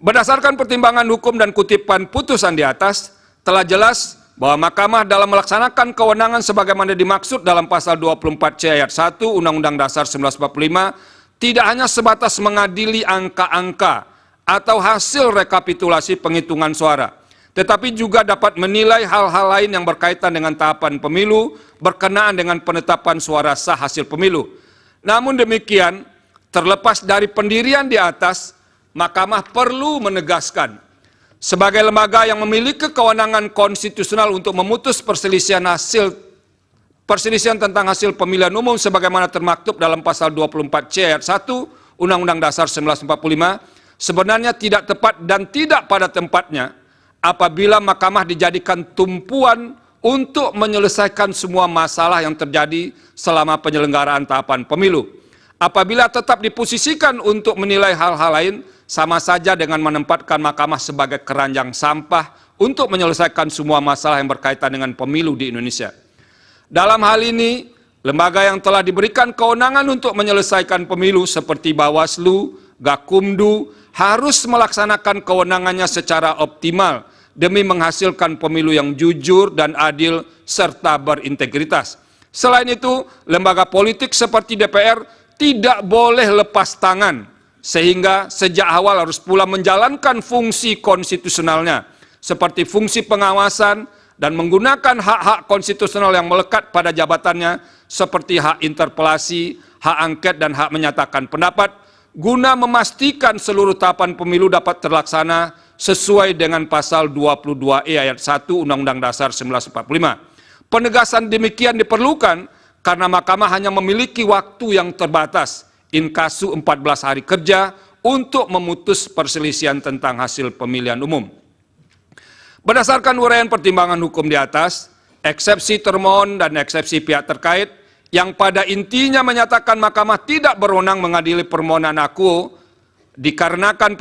Berdasarkan pertimbangan hukum dan kutipan putusan di atas, telah jelas bahwa Mahkamah dalam melaksanakan kewenangan sebagaimana dimaksud dalam pasal 24C ayat 1 Undang-Undang Dasar 1945 tidak hanya sebatas mengadili angka-angka atau hasil rekapitulasi penghitungan suara, tetapi juga dapat menilai hal-hal lain yang berkaitan dengan tahapan pemilu berkenaan dengan penetapan suara sah hasil pemilu. Namun demikian, terlepas dari pendirian di atas, Mahkamah perlu menegaskan, sebagai lembaga yang memiliki kewenangan konstitusional untuk memutus perselisihan tentang hasil pemilihan umum sebagaimana termaktub dalam pasal 24C ayat 1 Undang-Undang Dasar 1945, sebenarnya tidak tepat dan tidak pada tempatnya apabila Mahkamah dijadikan tumpuan untuk menyelesaikan semua masalah yang terjadi selama penyelenggaraan tahapan pemilu. Apabila tetap diposisikan untuk menilai hal-hal lain, sama saja dengan menempatkan Mahkamah sebagai keranjang sampah untuk menyelesaikan semua masalah yang berkaitan dengan pemilu di Indonesia. Dalam hal ini, lembaga yang telah diberikan kewenangan untuk menyelesaikan pemilu seperti Bawaslu, Gakumdu, harus melaksanakan kewenangannya secara optimal demi menghasilkan pemilu yang jujur dan adil serta berintegritas. Selain itu, lembaga politik seperti DPR tidak boleh lepas tangan, sehingga sejak awal harus pula menjalankan fungsi konstitusionalnya, seperti fungsi pengawasan dan menggunakan hak-hak konstitusional yang melekat pada jabatannya, seperti hak interpelasi, hak angket, dan hak menyatakan pendapat, guna memastikan seluruh tahapan pemilu dapat terlaksana sesuai dengan pasal 22E ayat 1 Undang-Undang Dasar 1945. Penegasan demikian diperlukan karena Mahkamah hanya memiliki waktu yang terbatas, inkasu 14 hari kerja, untuk memutus perselisihan tentang hasil pemilihan umum. Berdasarkan uraian pertimbangan hukum di atas, eksepsi termohon dan eksepsi pihak terkait yang pada intinya menyatakan Mahkamah tidak berwenang mengadili permohonan akuo dikarenakan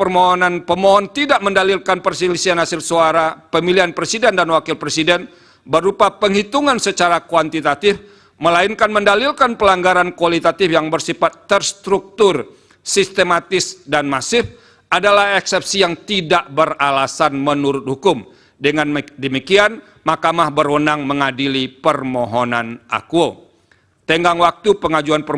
pemohon tidak mendalilkan perselisihan hasil suara pemilihan presiden dan wakil presiden berupa penghitungan secara kuantitatif, melainkan mendalilkan pelanggaran kualitatif yang bersifat terstruktur, sistematis, dan masif, adalah eksepsi yang tidak beralasan menurut hukum. Dengan demikian, Mahkamah berwenang mengadili permohonan akuo. Tenggang waktu pengajuan permohonan